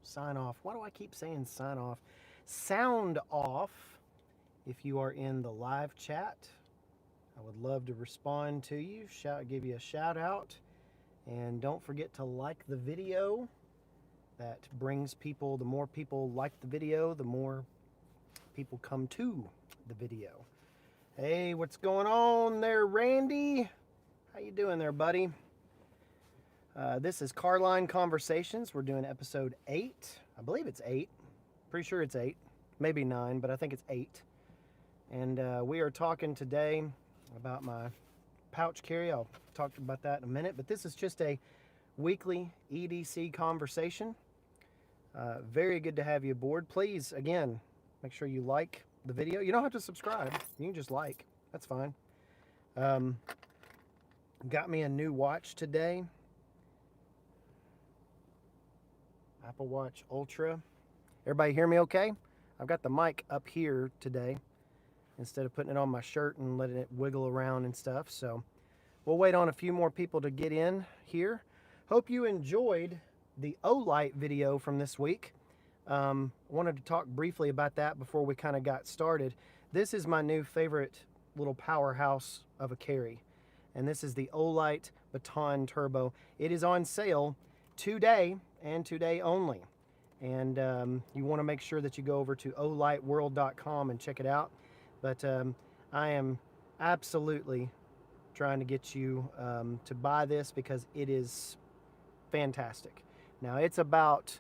sign off. Why do I keep saying sign off? Sound off if you are in the live chat. I would love to respond to you, give you a shout out. And don't forget to like the video. That brings people, the more people like the video, the more people come to the video. Hey, what's going on there, Randy? How you doing there, buddy? This is Carline Conversations. We're doing episode 8. I believe it's 8. Pretty sure it's 8. Maybe 9, but I think it's 8. And we are talking today about my pouch carry. I'll talk about that in a minute. But this is just a weekly EDC conversation. Very good to have you aboard. Please, again, make sure you like the video. You don't have to subscribe. You can just like. That's fine. Got me a new watch today. Apple Watch Ultra. Everybody hear me okay? I've got the mic up here today instead of putting it on my shirt and letting it wiggle around and stuff. So we'll wait on a few more people to get in here. Hope you enjoyed the Olight video from this week. Wanted to talk briefly about that before we kind of got started. This is my new favorite little powerhouse of a carry. And this is the Olight Baton Turbo. It is on sale today and today only. And you want to make sure that you go over to olightworld.com and check it out. But I am absolutely trying to get you to buy this because it is fantastic. Now it's about,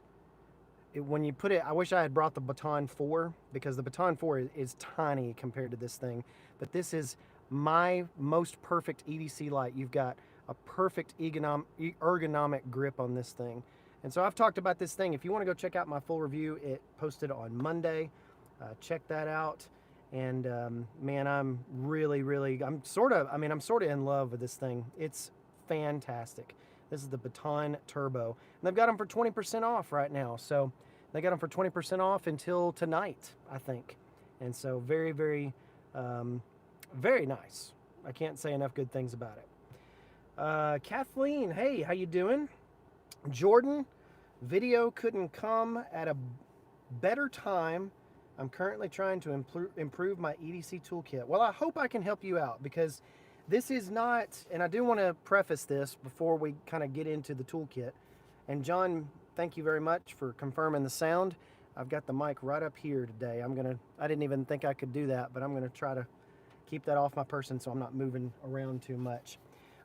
when you put it, I wish I had brought the Baton 4 because the Baton 4 is tiny compared to this thing. But this is my most perfect EDC light. You've got a perfect ergonomic grip on this thing. And so I've talked about this thing. If you want to go check out my full review, it posted on Monday. Check that out. And man, I'm I'm sort of in love with this thing. It's fantastic. This is the Baton Turbo. And they've got them for 20% off right now. So they got them for 20% off until tonight, I think. And so very, very nice. I can't say enough good things about it. Kathleen, hey, how you doing? Jordan, video couldn't come at a better time. I'm currently trying to improve my EDC toolkit. Well, I hope I can help you out because this is not, and I do want to preface this before we kind of get into the toolkit. And John, thank you very much for confirming the sound. I've got the mic right up here today. I didn't even think I could do that, but I'm gonna try to keep that off my person so I'm not moving around too much.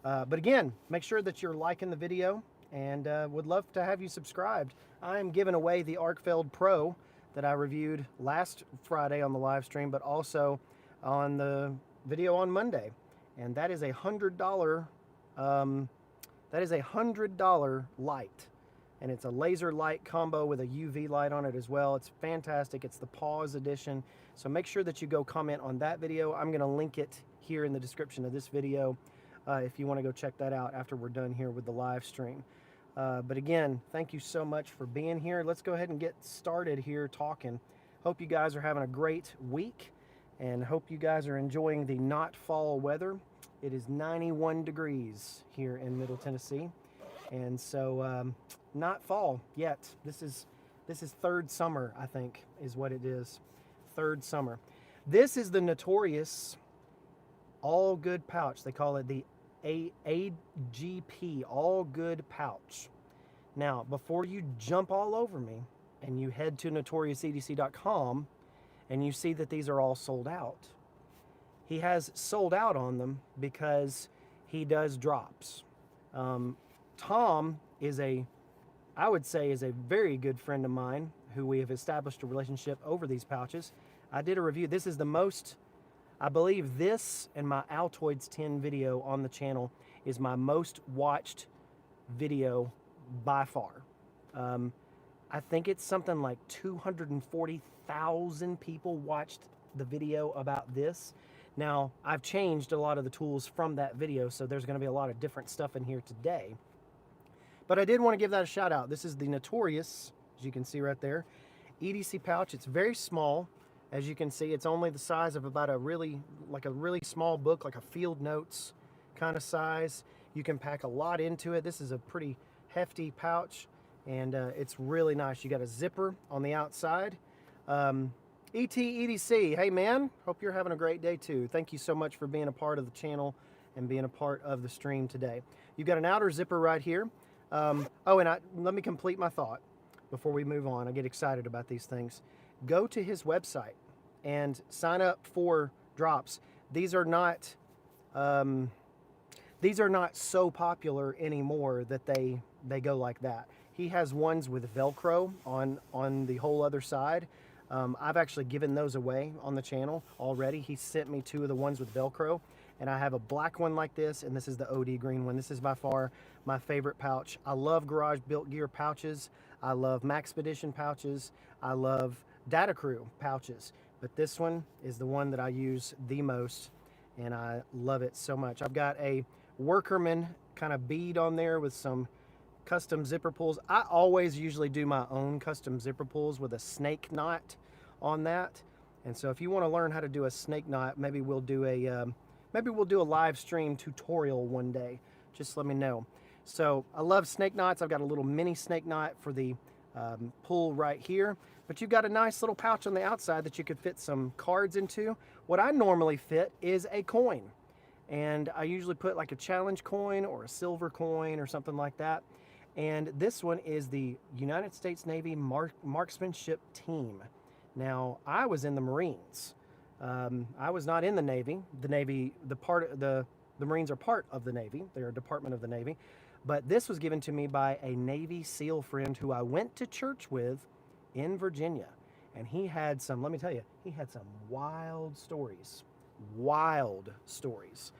But again, make sure that you're liking the video and would love to have you subscribed. I am giving away the Arcfeld Pro that I reviewed last Friday on the live stream, but also on the video on Monday. And that is $100. That is $100 light, and it's a laser light combo with a UV light on it as well. It's fantastic. It's the Pause edition. So make sure that you go comment on that video. I'm going to link it here in the description of this video if you want to go check that out after we're done here with the live stream. But again, thank you so much for being here. Let's go ahead and get started here talking. Hope you guys are having a great week and hope you guys are enjoying the not fall weather. It is 91 degrees here in Middle Tennessee. And so not fall yet. This is third summer, I think, is what it is. Third summer. This is the Notorious All Good pouch. They call it the AGP, All Good pouch. Now, before you jump all over me and you head to notoriousedc.com and you see that these are all sold out, he has sold out on them because he does drops. Tom is I would say is a very good friend of mine who we have established a relationship over these pouches. I did a review. This is the most, I believe this and my Altoids 10 video on the channel is my most watched video by far. I think it's something like 240,000 people watched the video about this. Now, I've changed a lot of the tools from that video, so there's going to be a lot of different stuff in here today. But I did want to give that a shout out. This is the Notorious, as you can see right there, EDC pouch. It's very small. As you can see, it's only the size of about a really small book, like a field notes kind of size. You can pack a lot into it. This is a pretty hefty pouch. and it's really nice. You got a zipper on the outside. EDC, hey man, hope you're having a great day too. Thank you so much for being a part of the channel and being a part of the stream today. You've got an outer zipper right here. Let me complete my thought before we move on. I get excited about these things. Go to his website and sign up for drops. These are not so popular anymore that they go like that. He has ones with Velcro on the whole other side. I've actually given those away on the channel already. He sent me 2 of the ones with Velcro, and I have a black one like this, and this is the OD green one. This is by far my favorite pouch. I love Garage Built Gear pouches. I love Maxpedition pouches. I love Data Crew pouches, but this one is the one that I use the most, and I love it so much. I've got a Workerman kind of bead on there with some custom zipper pulls. I always usually do my own custom zipper pulls with a snake knot on that, and so if you want to learn how to do a snake knot, maybe we'll do a live stream tutorial one day. Just let me know. So I love snake knots. I've got a little mini snake knot for the pull right here, but you've got a nice little pouch on the outside that you could fit some cards into. What I normally fit is a coin, and I usually put like a challenge coin or a silver coin or something like that. And this one is the United States Navy Marksmanship Team. Now, I was in the Marines. I was not in the Navy. The Marines are part of the Navy. They're a department of the Navy. But this was given to me by a Navy SEAL friend who I went to church with in Virginia. And he had some, let me tell you, he had some wild stories. Wild stories.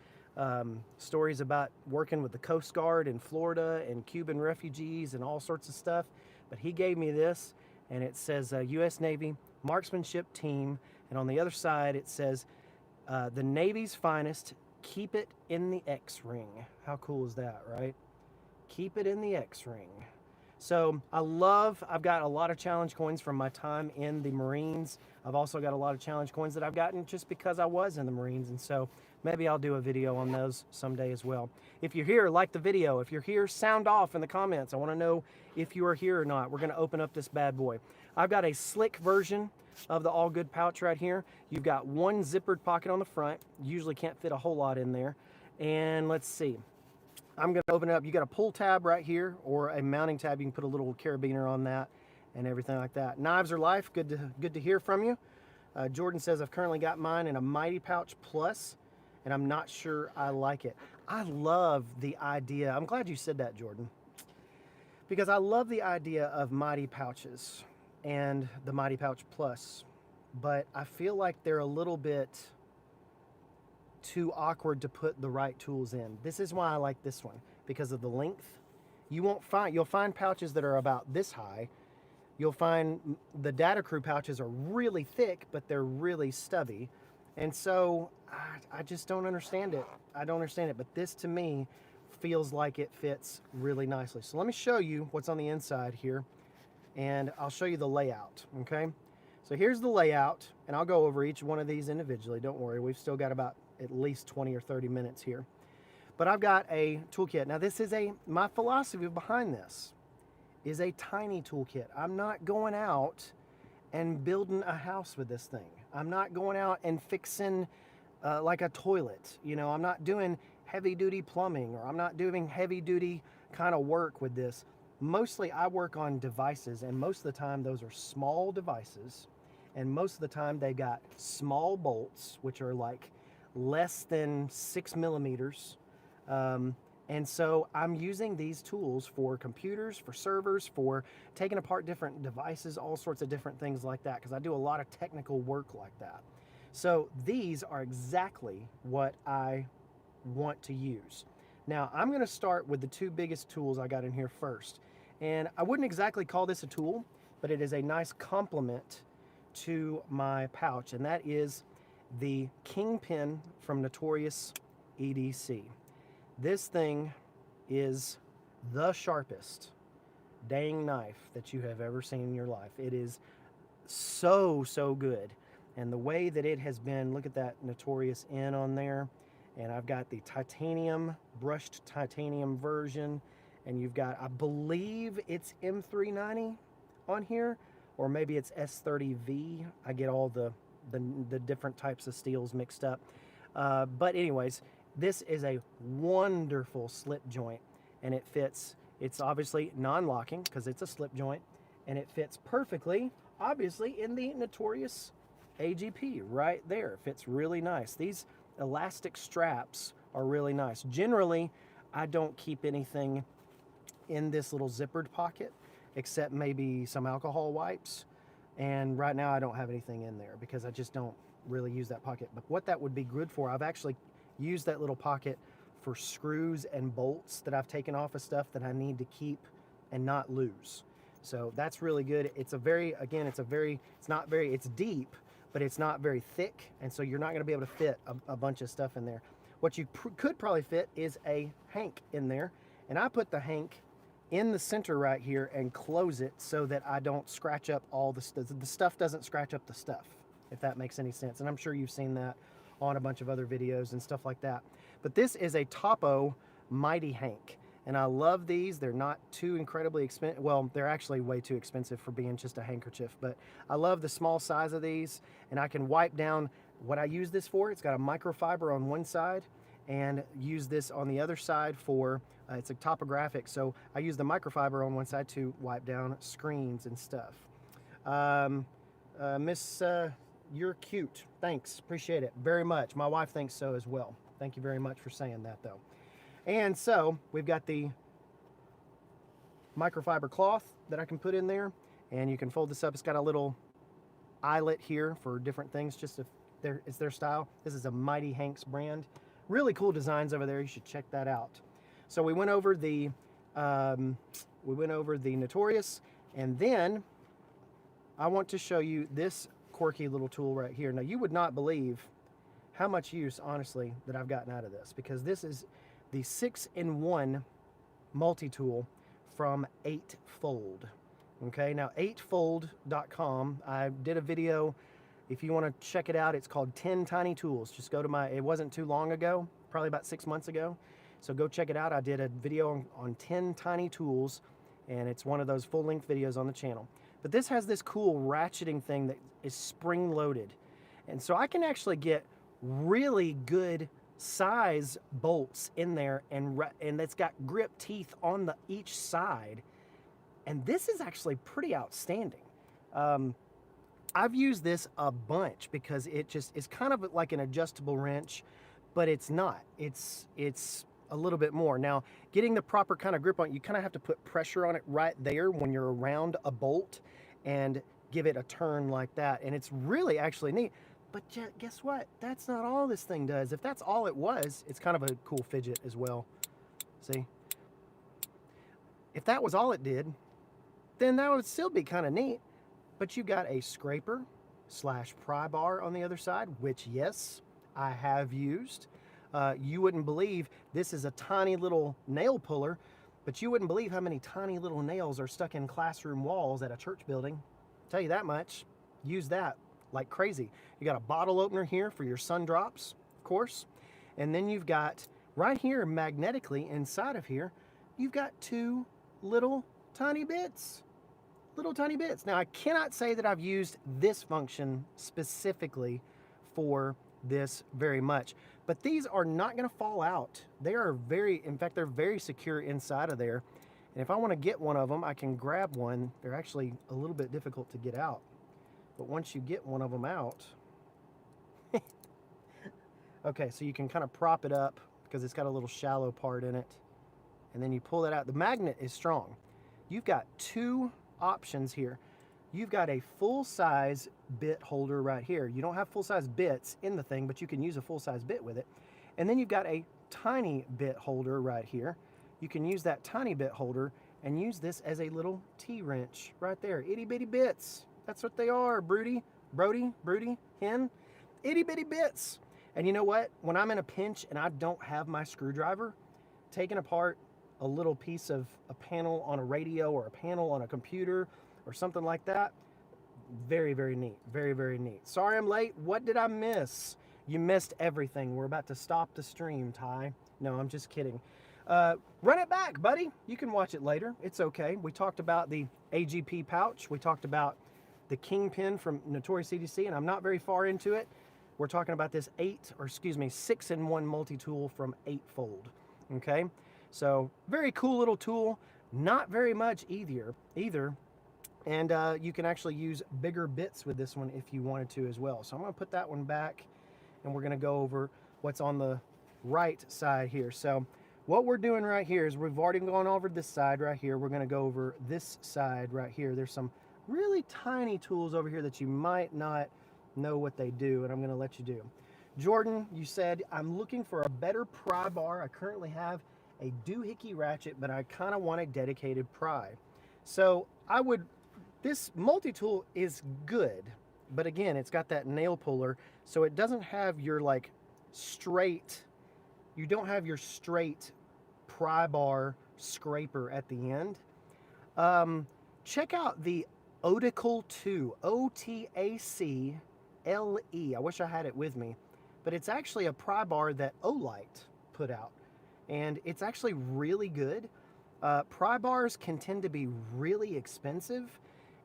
Stories about working with the Coast Guard in Florida and Cuban refugees and all sorts of stuff. But he gave me this, and it says U.S. Navy Marksmanship Team. And on the other side, it says, the Navy's finest, keep it in the X-ring. How cool is that, right? Keep it in the X-ring. So I've got a lot of challenge coins from my time in the Marines. I've also got a lot of challenge coins that I've gotten just because I was in the Marines. And so maybe I'll do a video on those someday as well. If you're here, like the video. If you're here, sound off in the comments. I want to know if you are here or not. We're going to open up this bad boy. I've got a slick version of the All Good pouch right here. You've got one zippered pocket on the front. Usually can't fit a whole lot in there. And let's see. I'm going to open it up. You got a pull tab right here, or a mounting tab. You can put a little carabiner on that and everything like that. Knives are life. Good to hear from you. Jordan says, I've currently got mine in a Mighty Pouch Plus, and I'm not sure I like it. I love the idea. I'm glad you said that, Jordan, because I love the idea of Mighty Pouches and the Mighty Pouch Plus, but I feel like they're a little bit too awkward to put the right tools in. This is why I like this one, because of the length. You'll find pouches that are about this high. You'll find the Data Crew pouches are really thick, but they're really stubby. And so I just don't understand it. I don't understand it, but this to me feels like it fits really nicely. So let me show you what's on the inside here, and I'll show you the layout, okay? So here's the layout, and I'll go over each one of these individually. Don't worry, we've still got about at least 20 or 30 minutes here. But I've got a toolkit. Now this is my philosophy behind this is a tiny toolkit. I'm not going out and building a house with this thing. I'm not going out and fixing like a toilet. You know, I'm not doing heavy duty plumbing, or I'm not doing heavy duty kind of work with this. Mostly I work on devices, and most of the time those are small devices, and most of the time they got small bolts, which are like less than 6 millimeters. And so I'm using these tools for computers, for servers, for taking apart different devices, all sorts of different things like that, because I do a lot of technical work like that. So these are exactly what I want to use. Now I'm going to start with the 2 biggest tools I got in here first. And I wouldn't exactly call this a tool, but it is a nice complement to my pouch, and that is the Kingpin from Notorious EDC. This thing is the sharpest dang knife that you have ever seen in your life. It is so good. And the way that it has been, look at that Notorious N on there. And I've got the titanium, brushed titanium version. And you've got, I believe it's M390 on here, or maybe it's S30V. I get all the different types of steels mixed up. But anyways, this is a wonderful slip joint, and it fits. It's obviously non-locking because it's a slip joint, and it fits perfectly, obviously, in the Notorious AGP right there. It fits really nice. These elastic straps are really nice. Generally, I don't keep anything in this little zippered pocket except maybe some alcohol wipes, and right now I don't have anything in there because I just don't really use that pocket. But what that would be good for, I've actually used that little pocket for screws and bolts that I've taken off of stuff that I need to keep and not lose. So that's really good. It's a very, again, it's not very, it's deep, but it's not very thick, and so you're not going to be able to fit a bunch of stuff in there. What you could probably fit is a hank in there, and I put the hank in the center right here and close it so that I don't scratch up all the stuff doesn't scratch up the stuff, if that makes any sense. And I'm sure you've seen that on a bunch of other videos and stuff like that. But this is a Topo Mighty Hank, and I love these. They're not too incredibly expensive. Well, they're actually way too expensive for being just a handkerchief, but I love the small size of these, and I can wipe down what I use this for. It's got a microfiber on one side, and use this on the other side for, it's a topographic, so I use the microfiber on one side to wipe down screens and stuff. Miss, you're cute. Thanks, appreciate it very much. My wife thinks so as well. Thank you very much for saying that though. And so we've got the microfiber cloth that I can put in there, and you can fold this up. It's got a little eyelet here for different things, just if it's their style. This is a Mighty Hanks brand. Really cool designs over there. You should check that out. So we went over the Notorious, and then I want to show you this quirky little tool right here. Now, you would not believe how much use, honestly, that I've gotten out of this, because this is the 6-in-1 multi-tool from 8fold. Okay, now 8fold.com. I did a video. If you want to check it out, it's called 10 Tiny Tools. Just go to it wasn't too long ago, probably about 6 months ago. So go check it out. I did a video on 10 tiny tools, and it's one of those full-length videos on the channel. But this has this cool ratcheting thing that is spring-loaded. And so I can actually get really good size bolts in there, and it's got grip teeth on each side. And this is actually pretty outstanding. I've used this a bunch because it just is kind of like an adjustable wrench, but it's not. It's a little bit more. Now, getting the proper kind of grip on it, you kind of have to put pressure on it right there when you're around a bolt and give it a turn like that. And it's really actually neat. But guess what? That's not all this thing does. If that's all it was, it's kind of a cool fidget as well. See? If that was all it did, then that would still be kind of neat. But you got a scraper / pry bar on the other side, which, yes, I have used. You wouldn't believe, this is a tiny little nail puller, but you wouldn't believe how many tiny little nails are stuck in classroom walls at a church building. Tell you that much. Use that like crazy. You got a bottle opener here for your sun drops, of course. And then you've got right here, magnetically inside of here, you've got two little tiny bits. Little tiny bits. Now, I cannot say that I've used this function specifically for this very much, but these are not going to fall out. They are in fact, they're very secure inside of there. And if I want to get one of them, I can grab one. They're actually a little bit difficult to get out. But once you get one of them out, okay, so you can kind of prop it up because it's got a little shallow part in it. And then you pull that out. The magnet is strong. You've got two options here. You've got a full-size bit holder right here. You don't have full-size bits in the thing, but you can use a full-size bit with it. And then you've got a tiny bit holder right here. You can use that tiny bit holder and use this as a little T-wrench right there. Itty-bitty bits. That's what they are, Brody, hen. Itty-bitty bits. And you know what? When I'm in a pinch and I don't have my screwdriver, taking apart a little piece of a panel on a radio or a panel on a computer or something like that, very, very neat. Very, very neat. Sorry I'm late. What did I miss? You missed everything. We're about to stop the stream, Ty. No, I'm just kidding. Run it back, buddy. You can watch it later. It's okay. We talked about the AGP pouch. We talked about the Kingpin from Notorious EDC, and I'm not very far into it. We're talking about this 6-in-1 multi-tool from Eightfold. Okay, so very cool little tool. Not very much either. And you can actually use bigger bits with this one if you wanted to as well. So I'm going to put that one back, and we're going to go over what's on the right side here. So what we're doing right here is we've already gone over this side right here. We're going to go over this side right here. There's some really tiny tools over here that you might not know what they do, and I'm going to let you do. Jordan, you said, I'm looking for a better pry bar. I currently have a doohickey ratchet, but I kind of want a dedicated pry. So this multi-tool is good, but again, it's got that nail puller, so it doesn't have your like straight, you don't have your straight pry bar scraper at the end. Check out the Otacle 2, O-T-A-C-L-E. I wish I had it with me, but it's actually a pry bar that Olight put out, and it's actually really good. Pry bars can tend to be really expensive,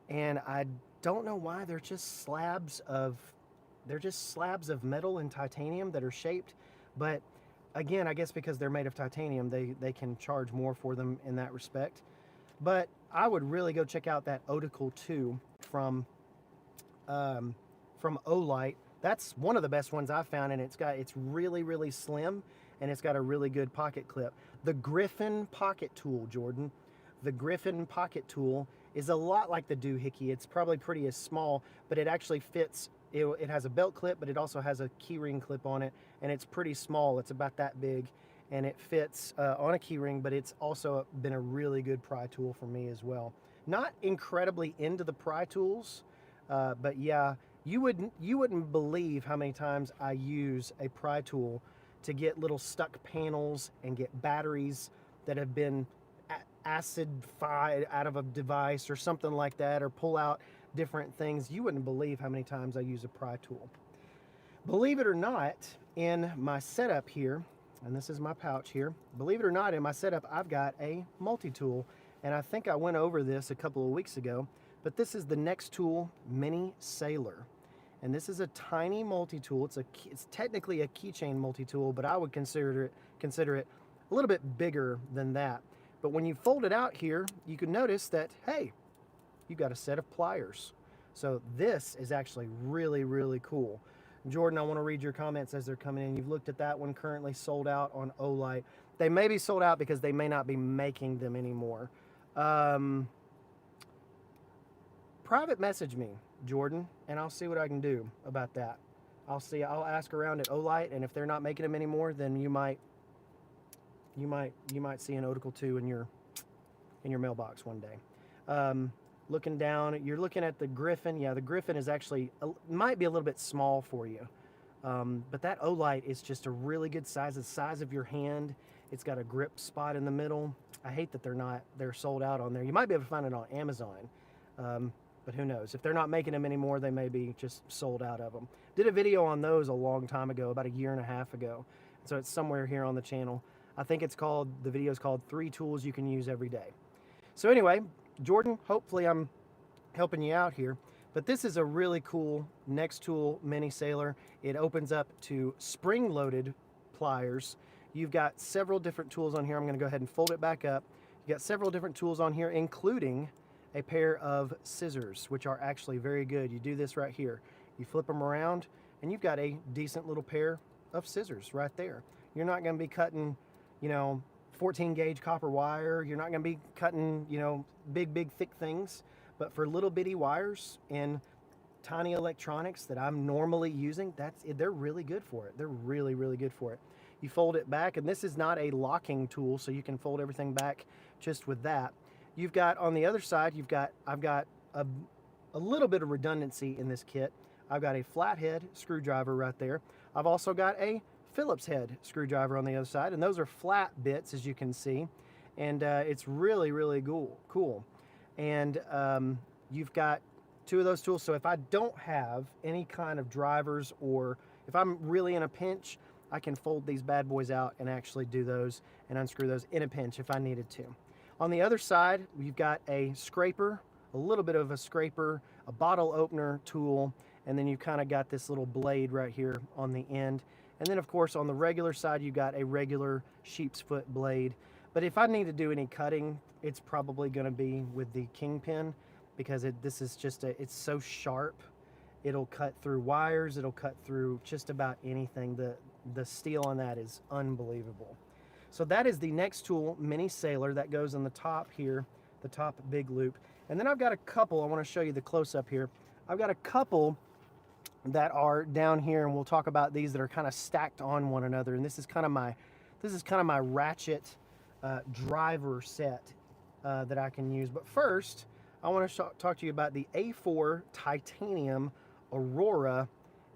and I don't know why. They're just slabs of metal and titanium that are shaped, but again, I guess because they're made of titanium, they can charge more for them in that respect. But I would really go check out that Otacle 2 from Olight. That's one of the best ones I've found, and it's really, really slim, and it's got a really good pocket clip. The Griffin pocket tool, Jordan. The Griffin pocket tool is a lot like the doohickey. It's probably pretty as small, but it actually fits. It has a belt clip, but it also has a keyring clip on it, and it's pretty small. It's about that big, and it fits on a keyring, but it's also been a really good pry tool for me as well. Not incredibly into the pry tools, but yeah, you wouldn't believe how many times I use a pry tool to get little stuck panels and get batteries that have been acidified out of a device or something like that, or pull out different things. You wouldn't believe how many times I use a pry tool. Believe it or not, in my setup here, and this is my pouch here, believe it or not, in my setup I've got a multi-tool, and I think I went over this a couple of weeks ago, but this is the Next Tool Mini Sailor. And this is a tiny multi-tool. It's technically a keychain multi-tool, but I would consider it a little bit bigger than that. But when you fold it out here, you can notice that, hey, you've got a set of pliers. So this is actually really, really cool. Jordan, I want to read your comments as they're coming in. You've looked at that one, currently sold out on Olight. They may be sold out because they may not be making them anymore. Private message me, Jordan, and I'll see what I can do about that. I'll ask around at Olight, and if they're not making them anymore, then you might see an Otacle 2 in your mailbox one day. Looking down, you're looking at the Griffin. Yeah, the Griffin is actually might be a little bit small for you, but that Olight is just a really good size. The size of your hand. It's got a grip spot in the middle. I hate that they're sold out on there. You might be able to find it on Amazon. But who knows? If they're not making them anymore, they may be just sold out of them. Did a video on those a long time ago, about a year and a half ago. So it's somewhere here on the channel. I think the video is called 3 Tools You Can Use Every Day. So anyway, Jordan, hopefully I'm helping you out here. But this is a really cool Next Tool Mini Sailor. It opens up to spring-loaded pliers. You've got several different tools on here. I'm going to go ahead and fold it back up. You've got several different tools on here, including a pair of scissors, which are actually very good. You do this right here. You flip them around, and you've got a decent little pair of scissors right there. You're not going to be cutting, 14 gauge copper wire. You're not going to be cutting, big, thick things. But for little bitty wires and tiny electronics that I'm normally using, they're really good for it. They're really, really good for it. You fold it back, and this is not a locking tool, so you can fold everything back just with that. You've got on the other side, I've got a little bit of redundancy in this kit. I've got a flathead screwdriver right there. I've also got a Phillips head screwdriver on the other side, and those are flat bits, as you can see, and it's really, really cool. And you've got 2 of those tools, so if I don't have any kind of drivers, or if I'm really in a pinch, I can fold these bad boys out and actually do those and unscrew those in a pinch if I needed to. On the other side, we've got a scraper, a little bit of a scraper, a bottle opener tool, and then you've kind of got this little blade right here on the end. And then of course on the regular side, you got a regular sheep's foot blade. But if I need to do any cutting, it's probably gonna be with the Kingpin, because this is just it's so sharp. It'll cut through wires, it'll cut through just about anything. The steel on that is unbelievable. So that is the next tool, Mini Sailor, that goes in the top here, the top big loop. And then I've got a couple, I want to show you the close-up here. I've got a couple that are down here, and we'll talk about these that are kind of stacked on one another. And this is kind of my ratchet driver set that I can use. But first, I want to talk to you about the A4 Titanium Aurora.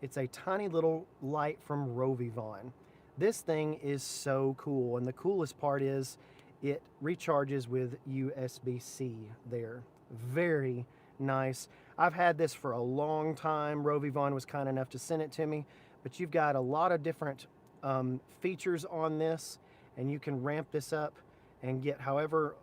It's a tiny little light from Rovivon. This thing is so cool, and the coolest part is it recharges with USB-C there. Very nice. I've had this for a long time. Rovivon was kind enough to send it to me, but you've got a lot of different features on this, and you can ramp this up and get however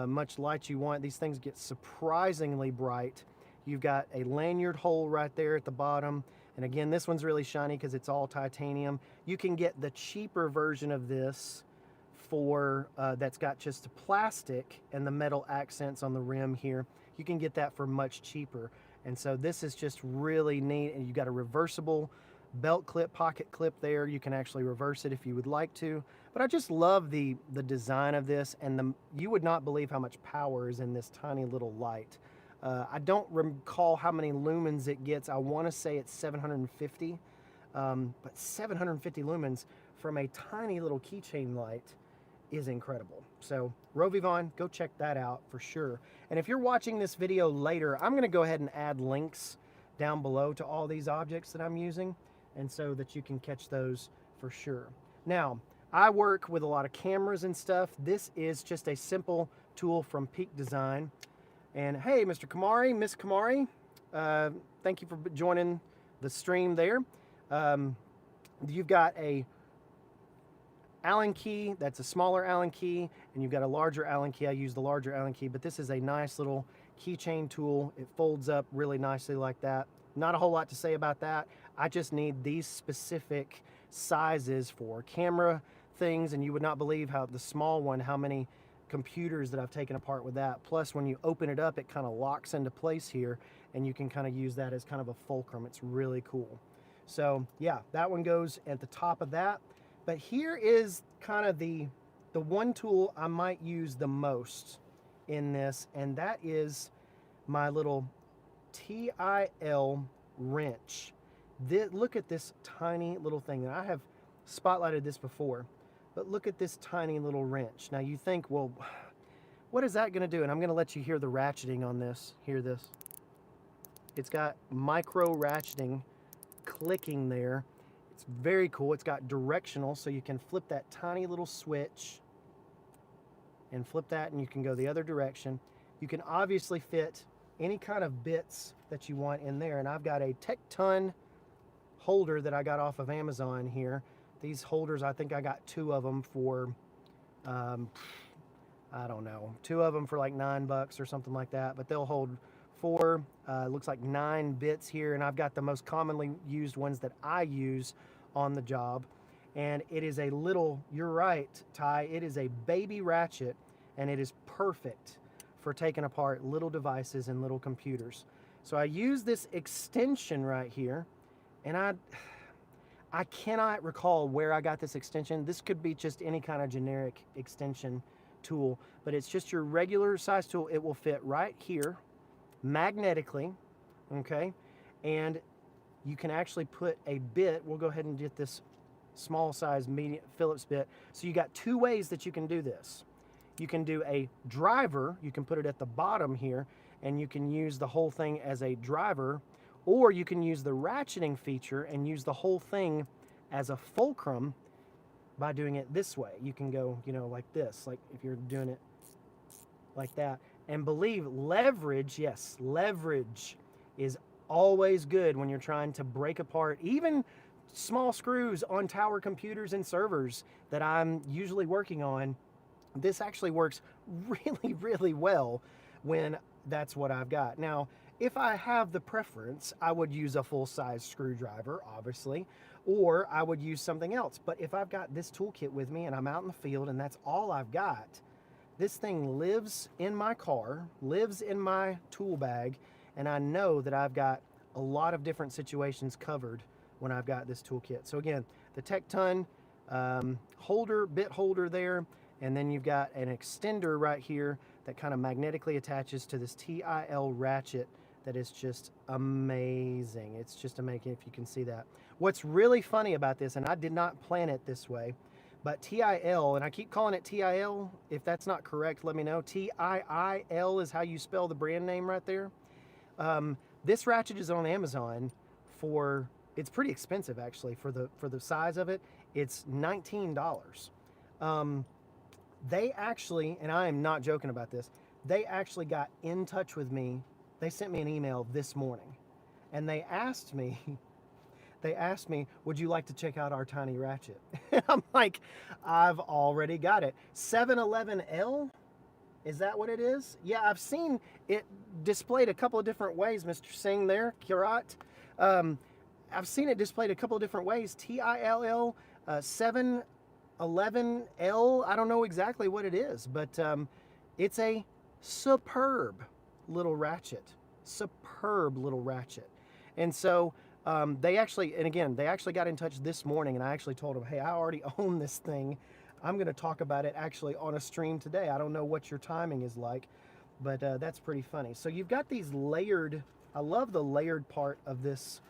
much light you want. These things get surprisingly bright. You've got a lanyard hole right there at the bottom. And again, this one's really shiny because it's all titanium. You can get the cheaper version of this for that's got just plastic and the metal accents on the rim here. You can get that for much cheaper. And so this is just really neat. And you've got a reversible belt clip, pocket clip there. You can actually reverse it if you would like to. But I just love the design of this, and you would not believe how much power is in this tiny little light. I don't recall how many lumens it gets. I want to say it's 750, but 750 lumens from a tiny little keychain light is incredible. So Rovivon, go check that out for sure. And if you're watching this video later, I'm going to go ahead and add links down below to all these objects that I'm using, and so that you can catch those for sure. Now, I work with a lot of cameras and stuff. This is just a simple tool from Peak Design. And hey, Mr. Kamari, Miss Kamari, thank you for joining the stream there. You've got a Allen key, that's a smaller Allen key, and you've got a larger Allen key. I use the larger Allen key, but this is a nice little keychain tool. It folds up really nicely like that. Not a whole lot to say about that. I just need these specific sizes for camera things, and you would not believe how the small one, how many computers that I've taken apart with that. Plus, when you open it up, it kind of locks into place here, and you can kind of use that as kind of a fulcrum. It's really cool. So yeah, that one goes at the top of that. But here is kind of the one tool I might use the most in this, and that is my little TIL wrench. Look at this tiny little thing. And I have spotlighted this before, but look at this tiny little wrench. Now you think, well, what is that going to do? And I'm going to let you hear the ratcheting on this. Hear this. It's got micro ratcheting clicking there. It's very cool. It's got directional, so you can flip that tiny little switch and flip that, and you can go the other direction. You can obviously fit any kind of bits that you want in there. And I've got a Tecton holder that I got off of Amazon here. These holders, I think I got 2 of them for, I don't know, 2 of them for like $9 or something like that. But they'll hold 4, looks like 9 bits here. And I've got the most commonly used ones that I use on the job. And it is a little, you're right, Ty, it is a baby ratchet, and it is perfect for taking apart little devices and little computers. So I use this extension right here, and I cannot recall where I got this extension. This could be just any kind of generic extension tool, but it's just your regular size tool. It will fit right here magnetically, okay? And you can actually put a bit. We'll go ahead and get this small size medium Phillips bit. So you got 2 ways that you can do this. You can do a driver. You can put it at the bottom here, and you can use the whole thing as a driver, or you can use the ratcheting feature and use the whole thing as a fulcrum by doing it this way. You can go, you know, like this, like if you're doing it like that. And believe leverage, yes, leverage is always good when you're trying to break apart even small screws on tower computers and servers that I'm usually working on, this actually works really, really well when that's what I've got. Now, if I have the preference, I would use a full-size screwdriver, obviously, or I would use something else. But if I've got this toolkit with me and I'm out in the field and that's all I've got, this thing lives in my car, lives in my tool bag, and I know that I've got a lot of different situations covered when I've got this toolkit. So again, the Tecton bit holder there, and then you've got an extender right here that kind of magnetically attaches to this TIL ratchet that is just amazing. It's just amazing if you can see that. What's really funny about this, and I did not plan it this way, but TIL, and I keep calling it TIL. If that's not correct, let me know. TIIL is how you spell the brand name right there. This ratchet is on Amazon for, it's pretty expensive actually for the size of it. It's $19. They actually, and I am not joking about this, they actually got in touch with me. They sent me an email this morning, and they asked me, would you like to check out our tiny ratchet? I'm like, I've already got it. 711L, is that what it is? Yeah, I've seen it displayed a couple of different ways, Mr. Singh there, Kirat. I've seen it displayed a couple of different ways. TILL, 711L, I don't know exactly what it is, but it's a superb little ratchet. Superb little ratchet. And so they actually got in touch this morning, and I actually told them, hey, I already own this thing. I'm going to talk about it actually on a stream today. I don't know what your timing is like, but that's pretty funny. So you've got these layered, I love the layered part of this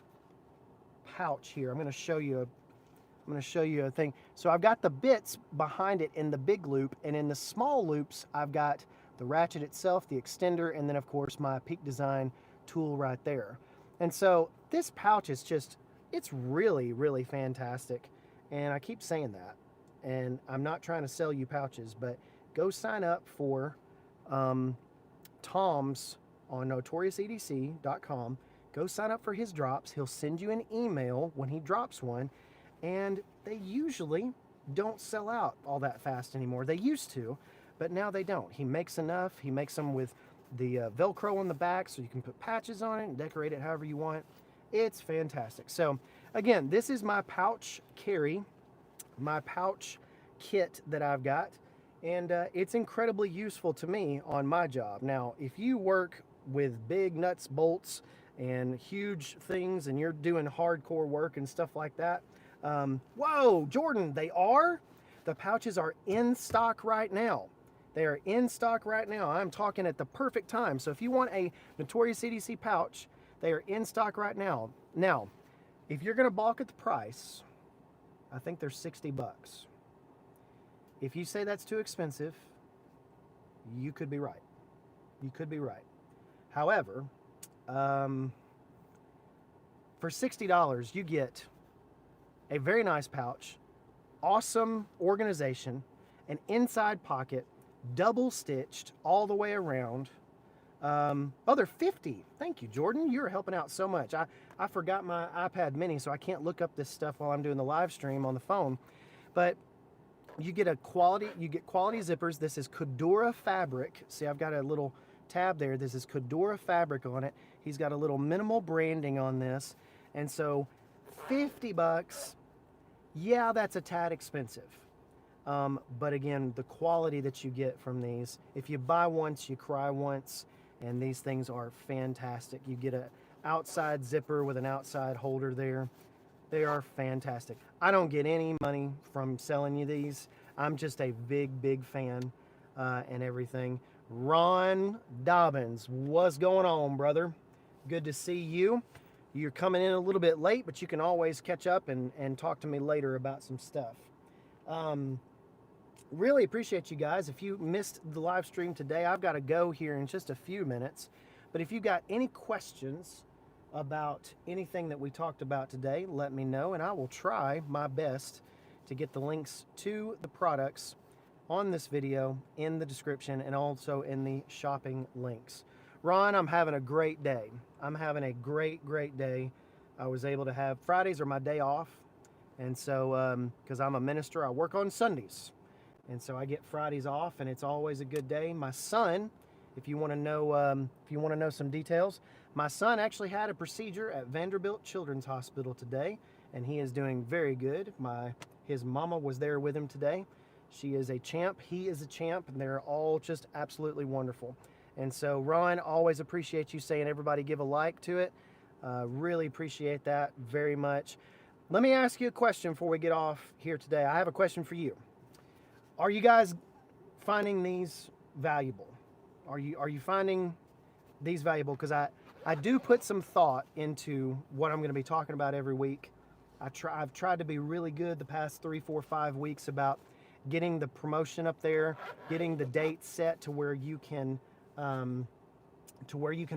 pouch here. I'm going to show you a thing. So I've got the bits behind it in the big loop, and in the small loops, I've got the ratchet itself, the extender, and then of course my Peak Design tool right there. And so this pouch is just, it's really, really fantastic. And I keep saying that, and I'm not trying to sell you pouches, but go sign up for Tom's on notoriousedc.com. Go sign up for his drops. He'll send you an email when he drops one, and they usually don't sell out all that fast anymore. They used to, but now they don't. He makes enough. He makes them with the Velcro on the back so you can put patches on it and decorate it however you want. It's fantastic. So again, this is my pouch carry, my pouch kit that I've got, and it's incredibly useful to me on my job. Now, if you work with big nuts, bolts, and huge things, and you're doing hardcore work and stuff like that, whoa, Jordan, the pouches are in stock right now. They are in stock right now. I'm talking at the perfect time. So if you want a Notorious EDC pouch, they are in stock right now. Now, if you're going to balk at the price, I think they're 60 bucks. If you say that's too expensive, you could be right. You could be right. However, for $60, you get a very nice pouch, awesome organization, an inside pocket, double stitched all the way around. Oh, they're 50. Thank you, Jordan. You're helping out so much. I forgot my iPad mini, so I can't look up this stuff while I'm doing the live stream on the phone. But you get quality zippers. This is Cordura fabric. See, I've got a little tab there. This is Cordura fabric on it. He's got a little minimal branding on this. And so 50 bucks, yeah, that's a tad expensive. But again, the quality that you get from these, if you buy once, you cry once, and these things are fantastic. You get an outside zipper with an outside holder there. They are fantastic. I don't get any money from selling you these. I'm just a big, big fan and everything. Ron Dobbins, what's going on, brother? Good to see you. You're coming in a little bit late, but you can always catch up and talk to me later about some stuff. Really appreciate you guys. If you missed the live stream today, I've got to go here in just a few minutes. But if you got any questions about anything that we talked about today, let me know, and I will try my best to get the links to the products on this video in the description and also in the shopping links. Ron, I'm having a great day. I'm having a great, great day. I was able to have, Fridays are my day off, And so, because I'm a minister, I work on Sundays. And so I get Fridays off, and it's always a good day. My son, if you want to know some details, my son actually had a procedure at Vanderbilt Children's Hospital today, and he is doing very good. His mama was there with him today. She is a champ. He is a champ, and they're all just absolutely wonderful. And so, Ron, always appreciate you saying everybody give a like to it. Really appreciate that very much. Let me ask you a question before we get off here today. I have a question for you. Are you guys finding these valuable? Are you finding these valuable? Because I do put some thought into what I'm going to be talking about every week. I've tried to be really good the past 3, 4, 5 weeks about getting the promotion up there, getting the date set to where you can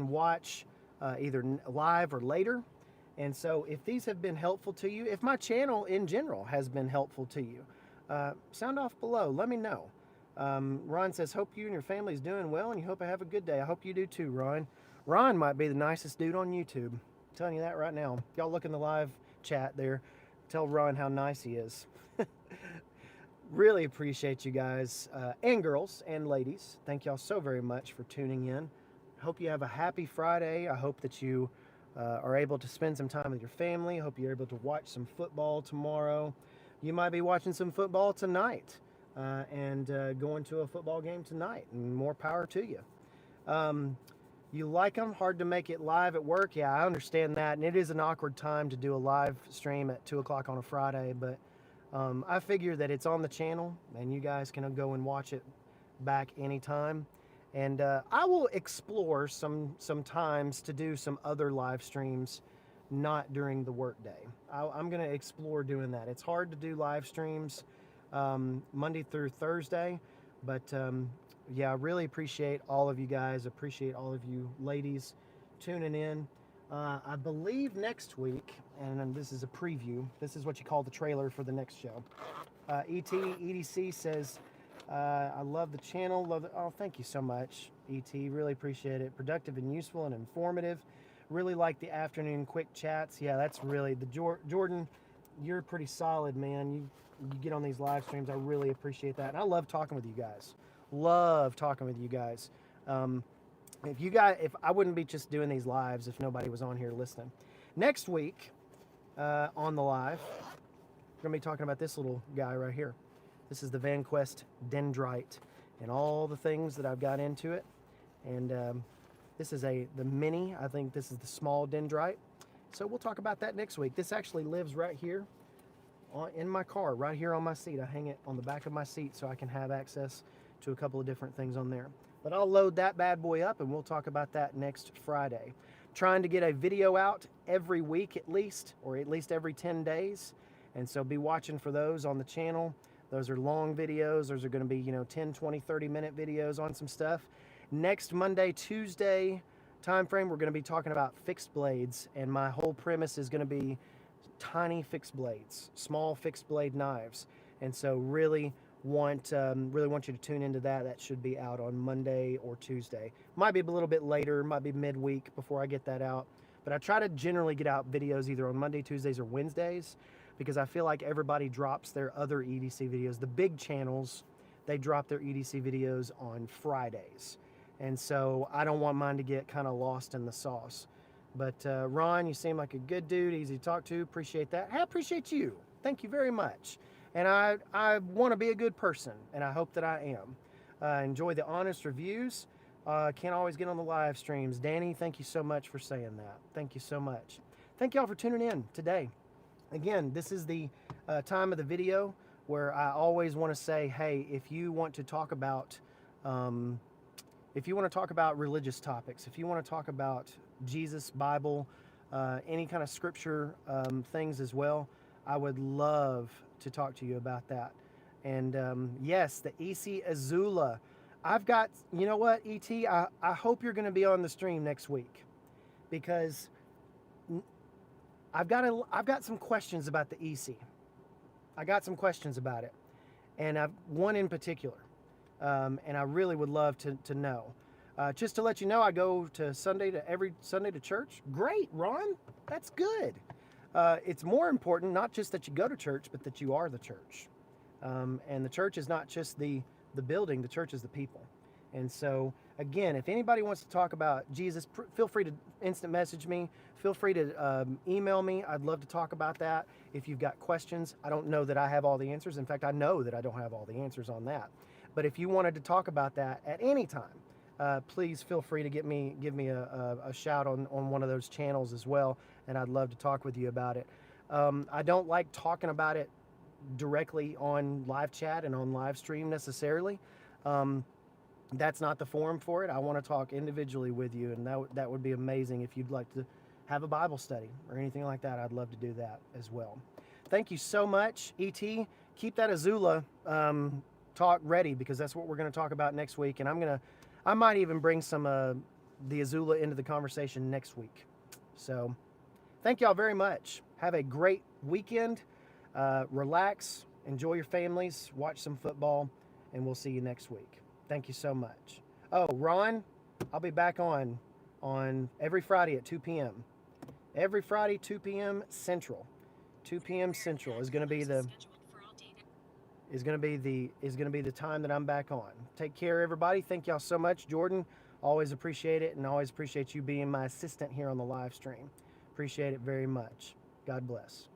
watch either live or later. And so if these have been helpful to you, if my channel in general has been helpful to you, sound off below. Let me know. Ron says, hope you and your family is doing well, and you hope I have a good day. I hope you do too, Ron. Ron might be the nicest dude on YouTube. I'm telling you that right now. Y'all look in the live chat there. Tell Ron how nice he is. Really appreciate you guys and girls and ladies. Thank y'all so very much for tuning in. Hope you have a happy Friday. I hope that you are able to spend some time with your family. I hope you're able to watch some football tomorrow. You might be watching some football tonight and going to a football game tonight, and more power to you. You like them? Hard to make it live at work? Yeah, I understand that, and it is an awkward time to do a live stream at 2 o'clock on a Friday, but I figure that it's on the channel, and you guys can go and watch it back anytime. And I will explore some times to do some other live streams, not during the work day. I'm going to explore doing that. It's hard to do live streams Monday through Thursday, but yeah, I really appreciate all of you guys. Appreciate all of you ladies tuning in. I believe next week, and this is a preview, this is what you call the trailer for the next show. EDC says, I love the channel. Love it. Oh, thank you so much, ET. Really appreciate it. Productive and useful and informative. Really like the afternoon quick chats. Yeah, that's really the Jordan. You're pretty solid, man. You get on these live streams. I really appreciate that, and I love talking with you guys. Love talking with you guys. If I wouldn't be just doing these lives if nobody was on here listening. Next week on the live, we're gonna be talking about this little guy right here. This is the VanQuest Dendrite and all the things that I've got into it. And this is the mini. I think this is the small Dendrite. So we'll talk about that next week. This actually lives right here in my car, right here on my seat. I hang it on the back of my seat so I can have access to a couple of different things on there. But I'll load that bad boy up, and we'll talk about that next Friday. Trying to get a video out every week at least, or at least every 10 days. And so be watching for those on the channel. Those are long videos. Those are going to be, 10, 20, 30-minute videos on some stuff. Next Monday, Tuesday time frame, we're going to be talking about fixed blades, and my whole premise is going to be tiny fixed blades, small fixed blade knives. And so really want you to tune into that. That should be out on Monday or Tuesday. Might be a little bit later, might be midweek before I get that out. But I try to generally get out videos either on Monday, Tuesdays, or Wednesdays, because I feel like everybody drops their other EDC videos. The big channels, they drop their EDC videos on Fridays. And so I don't want mine to get kind of lost in the sauce. But Ron, you seem like a good dude, easy to talk to. Appreciate that. I appreciate you. Thank you very much. And I want to be a good person, and I hope that I am. Enjoy the honest reviews. Can't always get on the live streams. Danny, thank you so much for saying that. Thank you so much. Thank y'all for tuning in today. Again, this is the time of the video where I always want to say, hey, if you want to talk about religious topics, if you want to talk about Jesus, Bible, any kind of scripture things as well, I would love to talk to you about that. And yes, the EC Azula. I've got, you know what, ET, I hope you're going to be on the stream next week, because I've got some questions about the EC. I got some questions about it, and I've one in particular, and I really would love to know. Just to let you know, I go to every Sunday to church. Great, Ron, that's good. It's more important not just that you go to church, but that you are the church. And the church is not just the building, the church is the people. And so, again, if anybody wants to talk about Jesus, feel free to instant message me. Feel free to email me. I'd love to talk about that. If you've got questions, I don't know that I have all the answers. In fact, I know that I don't have all the answers on that. But if you wanted to talk about that at any time, please feel free to give me a shout on one of those channels as well, and I'd love to talk with you about it. I don't like talking about it directly on live chat and on live stream necessarily. That's not the forum for it. I want to talk individually with you, and that would be amazing if you'd like to have a Bible study or anything like that. I'd love to do that as well. Thank you so much, E.T. Keep that Azula talk ready, because that's what we're going to talk about next week, and I might even bring some the Azula into the conversation next week. So thank y'all very much. Have a great weekend. Relax, enjoy your families, watch some football, and we'll see you next week. Thank you so much. Oh, Ron, I'll be back on every Friday at 2 p.m. Every Friday, 2 p.m. Central. 2 p.m. Central is going to be the time that I'm back on. Take care, everybody. Thank y'all so much, Jordan. Always appreciate it, and always appreciate you being my assistant here on the live stream. Appreciate it very much. God bless.